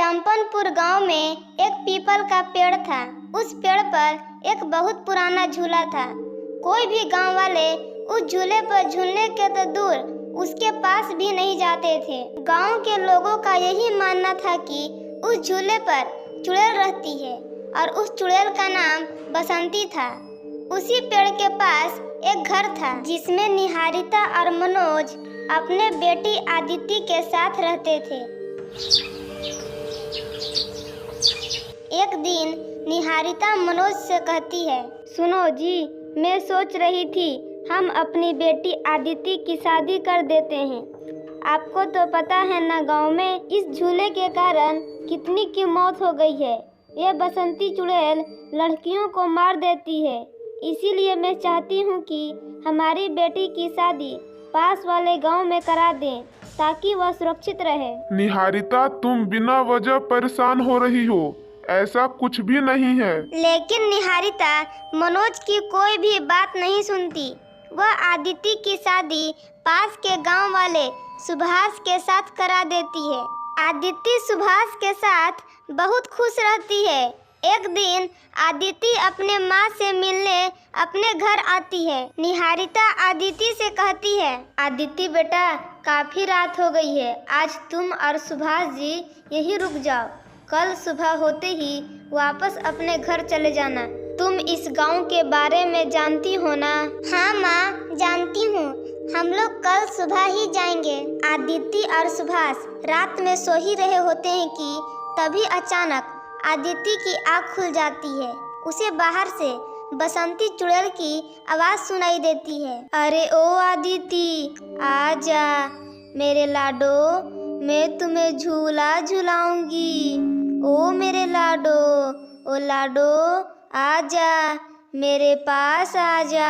चंपनपुर गांव में एक पीपल का पेड़ था। उस पेड़ पर एक बहुत पुराना झूला था। कोई भी गांव वाले उस झूले पर झूलने के तो दूर उसके पास भी नहीं जाते थे। गांव के लोगों का यही मानना था कि उस झूले पर चुड़ैल रहती है और उस चुड़ैल का नाम बसंती था। उसी पेड़ के पास एक घर था जिसमें निहारिता और मनोज अपने बेटी आदिति के साथ रहते थे। एक दिन निहारिता मनोज से कहती है, सुनो जी, मैं सोच रही थी हम अपनी बेटी आदिति की शादी कर देते हैं। आपको तो पता है ना, गांव में इस झूले के कारण कितनी की मौत हो गई है। ये बसंती चुड़ैल लड़कियों को मार देती है। इसीलिए मैं चाहती हूँ कि हमारी बेटी की शादी पास वाले गांव में करा दें ताकि वह सुरक्षित रहे। निहारिता, तुम बिना वजह परेशान हो रही हो, ऐसा कुछ भी नहीं है। लेकिन निहारिता मनोज की कोई भी बात नहीं सुनती। वह आदिति की शादी पास के गांव वाले सुभाष के साथ करा देती है। आदिति सुभाष के साथ बहुत खुश रहती है। एक दिन आदिति अपने माँ से मिलने अपने घर आती है। निहारिता आदिति से कहती है, आदिति बेटा, काफी रात हो गई है, आज तुम और सुभाष जी यहीं रुक जाओ। कल सुबह होते ही वापस अपने घर चले जाना। तुम इस गांव के बारे में जानती हो ना? हाँ माँ, जानती हूँ। हम लोग कल सुबह ही जाएंगे। आदिति और सुभाष रात में सो ही रहे होते हैं कि तभी अचानक आदिति की आँख खुल जाती है। उसे बाहर से बसंती चुड़ैल की आवाज सुनाई देती है। अरे ओ आदिति, आजा मेरे लाडो, मैं तुम्हें झूला झुलाऊंगी। ओ मेरे लाडो, ओ लाडो, आजा मेरे पास आजा।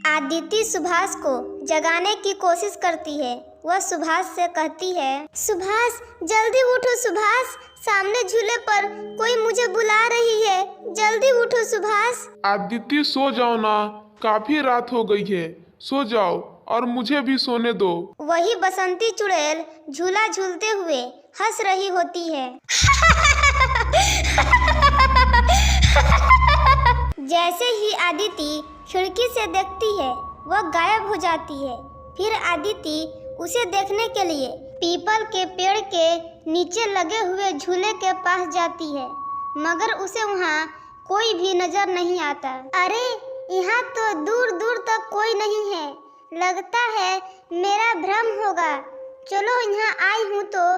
आदिति सुभाष को जगाने की कोशिश करती है। वह सुभाष से कहती है, सुभाष जल्दी उठो सुभाष, सामने झूले पर कोई मुझे बुला रही है, जल्दी उठो सुभाष। आदिति, सो जाओ ना, काफी रात हो गई है, सो जाओ और मुझे भी सोने दो। वही बसंती चुड़ैल झूला झूलते हुए हंस रही होती है। जैसे ही आदिति खिड़की से देखती है, वह गायब हो जाती है। फिर आदिति उसे देखने के लिए पीपल के पेड़ के नीचे लगे हुए झूले के पास जाती है, मगर उसे वहाँ कोई भी नजर नहीं आता। अरे, यहाँ तो दूर दूर तक कोई नहीं है, लगता है मेरा भ्रम होगा। चलो, यहाँ आई हूँ तो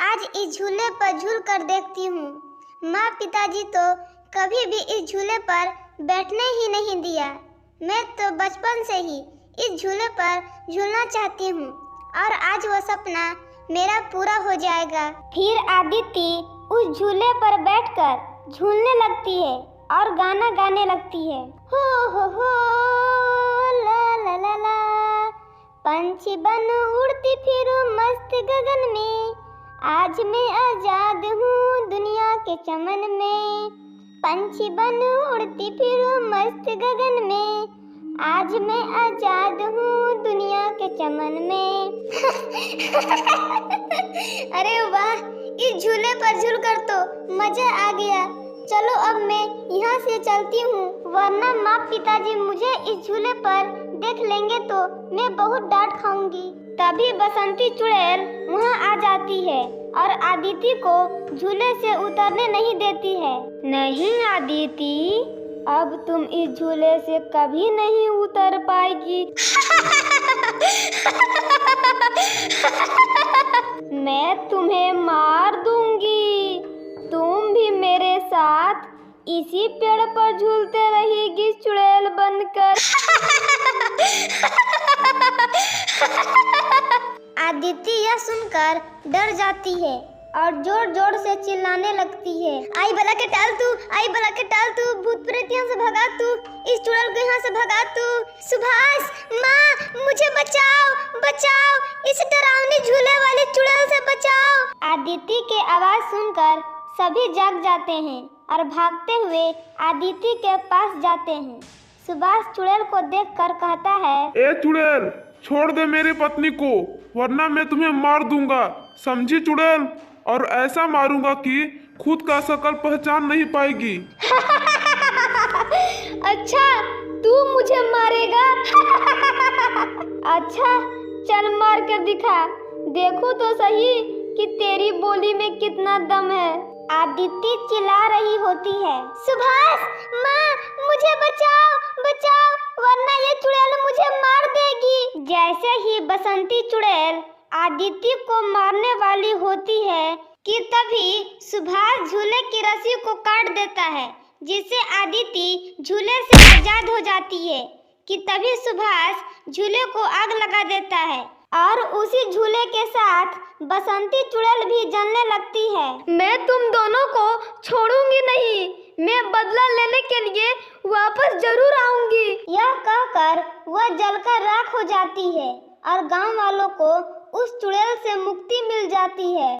आज इस झूले पर झूल कर देखती हूँ। माँ पिताजी तो कभी भी इस झूले पर बैठने ही नहीं दिया। मैं तो बचपन से ही इस झूले पर झूलना चाहती हूँ और आज वो सपना मेरा पूरा हो जाएगा। फिर आदिति उस झूले पर बैठकर झूलने लगती है और गाना गाने लगती है। हो ला ला ला ला, पंछी बन उड़ती फिरूं मस्त गगन में, आज मैं आजाद हूँ दुनिया के चमन में। पंछी बन उड़ती फिरूं मस्त गगन में, आज मैं आजाद हूँ दुनिया के चमन में। अरे वाह, इस झूले पर झूल कर तो मजा आ गया। चलो अब मैं यहाँ से चलती हूँ, वरना माँ पिताजी मुझे इस झूले पर देख लेंगे तो मैं बहुत डांट खाऊंगी। तभी बसंती चुड़ैल वहाँ आ जाती है और आदिति को झूले से उतरने नहीं देती है। नहीं आदिति, अब तुम इस झूले से कभी नहीं उतर पाएगी। मैं तुम्हें मार दूंगी। तुम भी मेरे साथ इसी पेड़ पर झूलते रहेगी चुड़ैल बनकर। आदिति यह सुनकर डर जाती है और जोर जोर से चिल्लाने लगती है, आई भला के टाल तू, आई भला के टाल तू, भूत प्रेत यहाँ से भगा तू, इस चुड़ैल को यहाँ से भगा तू। सुभाष, माँ, मुझे बचाओ, बचाओ, इस डरावनी झूले वाली चुड़ैल से बचाओ। आदिति के आवाज सुनकर सभी जाग जाते हैं और भागते हुए आदिति के पास जाते हैं। सुभाष चुड़ैल को देखकर कहता है, ए चुड़ैल, छोड़ दे मेरी पत्नी को, वरना मैं तुम्हें मार दूंगा, समझी चुड़ैल। और ऐसा मारूंगा कि खुद का शक्ल पहचान नहीं पाएगी। अच्छा, तू मुझे मारेगा? अच्छा, चल मार कर दिखा, देखो तो सही कि तेरी बोली में कितना दम है। आदिति चिल्ला रही होती है, सुभाष, माँ, मुझे बचाओ, बचाओ, वरना ये चुड़ैल मुझे मार देगी। जैसे ही बसंती चुड़ैल आदिति को मारने वाली होती है कि तभी सुभाष झूले की रस्सी को काट देता है, जिससे आदिति झूले से आजाद हो जाती है। कि तभी सुभाष झूले को आग लगा देता है और उसी झूले के साथ बसंती चुड़ैल भी जलने लगती है। मैं तुम दोनों को छोड़ूंगी नहीं, मैं बदला लेने के लिए वापस जरूर आऊंगी। यह कहकर वह जलकर राख हो जाती है और गांव वालों को उस चुड़ैल से मुक्ति मिल जाती है।